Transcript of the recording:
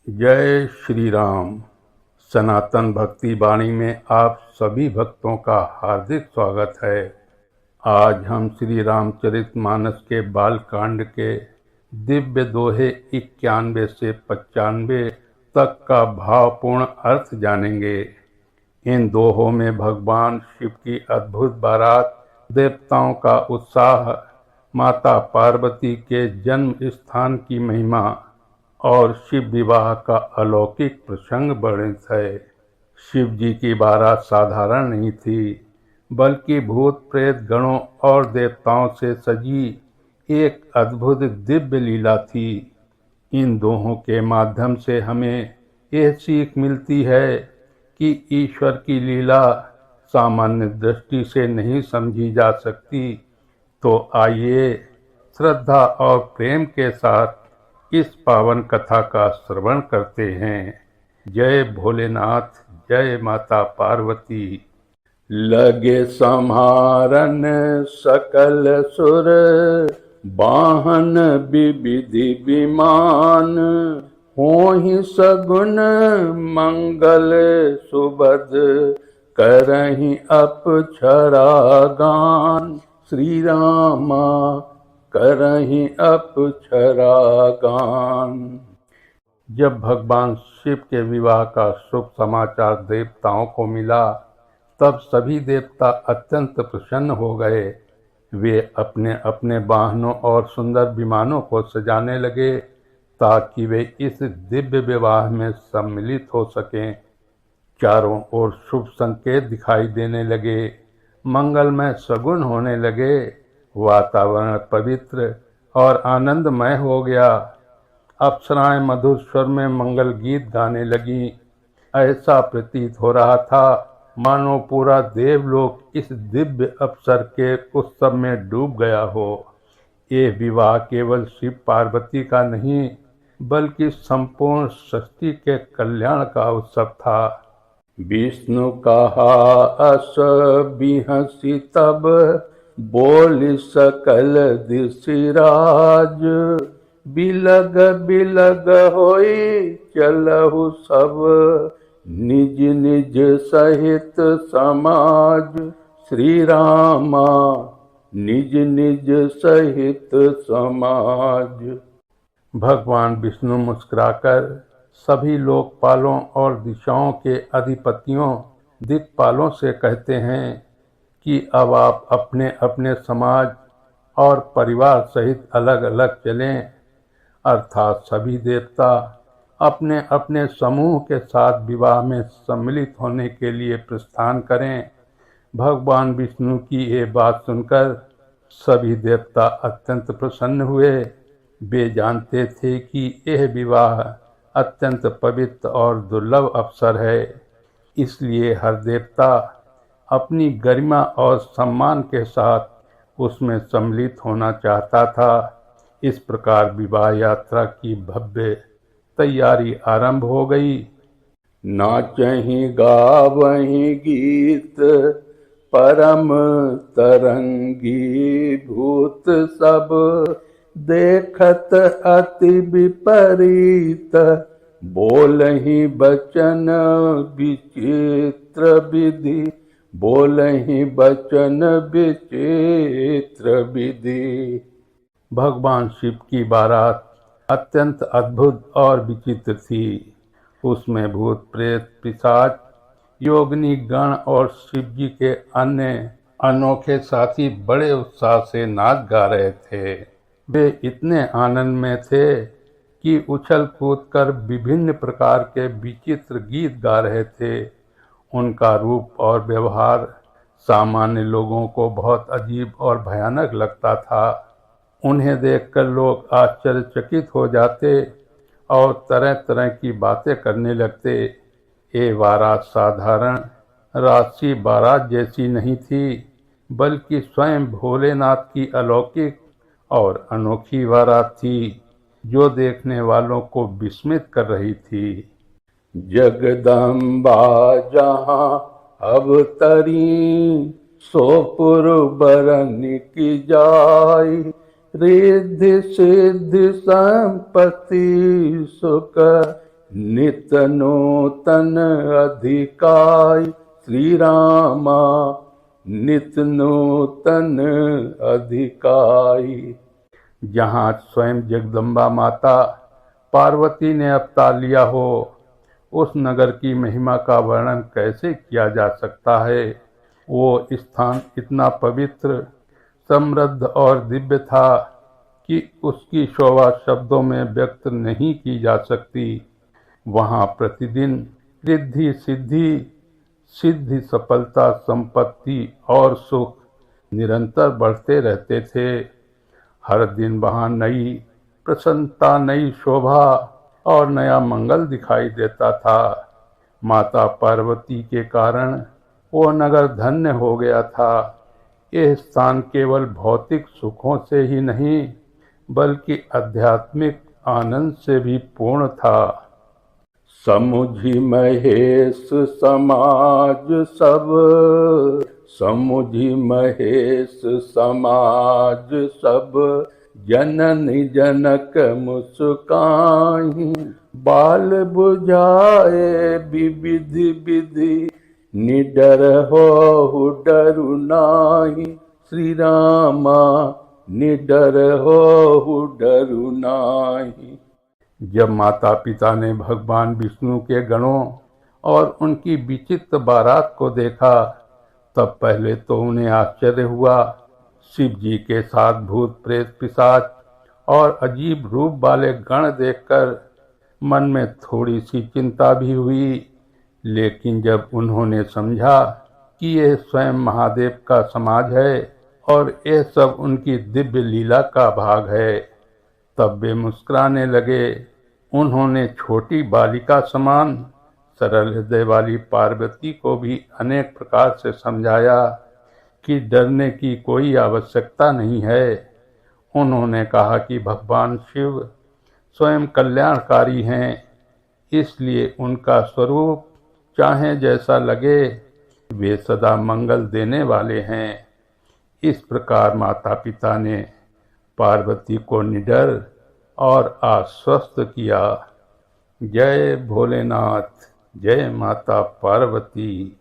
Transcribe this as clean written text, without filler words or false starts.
जय श्री राम। सनातन भक्ति वाणी में आप सभी भक्तों का हार्दिक स्वागत है। आज हम श्री रामचरितमानस के बालकांड के दिव्य दोहे 91 से 95 तक का भावपूर्ण अर्थ जानेंगे। इन दोहों में भगवान शिव की अद्भुत बारात, देवताओं का उत्साह, माता पार्वती के जन्म स्थान की महिमा और शिव विवाह का अलौकिक प्रसंग वर्णित है। शिव जी की बारात साधारण नहीं थी, बल्कि भूत प्रेत गणों और देवताओं से सजी एक अद्भुत दिव्य लीला थी। इन दोहों के माध्यम से हमें यह सीख मिलती है कि ईश्वर की लीला सामान्य दृष्टि से नहीं समझी जा सकती। तो आइए श्रद्धा और प्रेम के साथ इस पावन कथा का श्रवण करते हैं। जय भोलेनाथ, जय माता पार्वती। लगे संहारन सकल सुर, वाहन विविधि विमान, होहि सगुन मंगल सुबद, करहि अपक्षरा गान। श्री रामा करहि अपक्षरा गान। जब भगवान शिव के विवाह का शुभ समाचार देवताओं को मिला, तब सभी देवता अत्यंत प्रसन्न हो गए। वे अपने अपने वाहनों और सुंदर विमानों को सजाने लगे ताकि वे इस दिव्य विवाह में सम्मिलित हो सकें। चारों ओर शुभ संकेत दिखाई देने लगे, मंगलमय सगुन होने लगे, वातावरण पवित्र और आनंदमय हो गया। अप्सराएं मधुर स्वर में मंगल गीत गाने लगी। ऐसा प्रतीत हो रहा था मानो पूरा देवलोक इस दिव्य अवसर के उत्सव में डूब गया हो। ये विवाह केवल शिव पार्वती का नहीं, बल्कि संपूर्ण सृष्टि के कल्याण का उत्सव था। विष्णु कहा अस बिहसी तब, बोल सकल दिशिराज, बिलग बिलग होई चलहु सब, निज निज सहित समाज। श्री रामा निज निज सहित समाज। भगवान विष्णु मुस्कुराकर सभी लोकपालों और दिशाओं के अधिपतियों, दिक्पालों से कहते हैं कि अब आप अपने अपने समाज और परिवार सहित अलग अलग चलें। अर्थात सभी देवता अपने अपने समूह के साथ विवाह में सम्मिलित होने के लिए प्रस्थान करें। भगवान विष्णु की ये बात सुनकर सभी देवता अत्यंत प्रसन्न हुए। वे जानते थे कि यह विवाह अत्यंत पवित्र और दुर्लभ अवसर है, इसलिए हर देवता अपनी गरिमा और सम्मान के साथ उसमें सम्मिलित होना चाहता था। इस प्रकार विवाह यात्रा की भव्य तैयारी आरंभ हो गई। नाचहि गावहि गीत, परम तरंगी भूत सब, देखत अति विपरीत, बोलहि बचन विचित्र विधि, बोलहि बचन विचित्र विधि। भगवान शिव की बारात अत्यंत अद्भुत और विचित्र थी। उसमें भूत प्रेत पिशाच, योगिनी गण और शिव जी के अन्य अनोखे साथी बड़े उत्साह से नाच गा रहे थे। वे इतने आनंद में थे कि उछल कूद कर विभिन्न प्रकार के विचित्र गीत गा रहे थे। उनका रूप और व्यवहार सामान्य लोगों को बहुत अजीब और भयानक लगता था। उन्हें देखकर लोग आश्चर्यचकित हो जाते और तरह तरह की बातें करने लगते। ये बारात साधारण राजसी बारात जैसी नहीं थी, बल्कि स्वयं भोलेनाथ की अलौकिक और अनोखी बारात थी, जो देखने वालों को विस्मित कर रही थी। जगदम्बा जहाँ अवतरी, सोपुर बरन की जाय, रिद्धि सिद्धि संपत्ति सुख नित नूतन अधिकाई श्री रामा नित नूतन अधिकाई। जहाँ स्वयं जगदम्बा माता पार्वती ने अवतार लिया हो, उस नगर की महिमा का वर्णन कैसे किया जा सकता है। वो स्थान इतना पवित्र, समृद्ध और दिव्य था कि उसकी शोभा शब्दों में व्यक्त नहीं की जा सकती। वहाँ प्रतिदिन रिद्धि सिद्धि, सिद्धि सफलता, संपत्ति और सुख निरंतर बढ़ते रहते थे। हर दिन वहाँ नई प्रसन्नता, नई शोभा और नया मंगल दिखाई देता था। माता पार्वती के कारण वो नगर धन्य हो गया था। यह स्थान केवल भौतिक सुखों से ही नहीं, बल्कि आध्यात्मिक आनंद से भी पूर्ण था। समुझि महेश समाज सब, समुझि महेश समाज सब, जननी जनक मुस्काई। बाल बुझाए विविधि विधि, निडर हो डरु नाही। श्री रामा निडर हो डरु नाही। जब माता पिता ने भगवान विष्णु के गणों और उनकी विचित्र बारात को देखा, तब पहले तो उन्हें आश्चर्य हुआ। शिव जी के साथ भूत प्रेत पिशाच और अजीब रूप वाले गण देखकर मन में थोड़ी सी चिंता भी हुई। लेकिन जब उन्होंने समझा कि यह स्वयं महादेव का समाज है और यह सब उनकी दिव्य लीला का भाग है, तब वे मुस्कुराने लगे। उन्होंने छोटी बालिका समान सरल हृदय वाली पार्वती को भी अनेक प्रकार से समझाया कि डरने की कोई आवश्यकता नहीं है। उन्होंने कहा कि भगवान शिव स्वयं कल्याणकारी हैं, इसलिए उनका स्वरूप चाहे जैसा लगे, वे सदा मंगल देने वाले हैं। इस प्रकार माता पिता ने पार्वती को निडर और आश्वस्त किया। जय भोलेनाथ, जय माता पार्वती।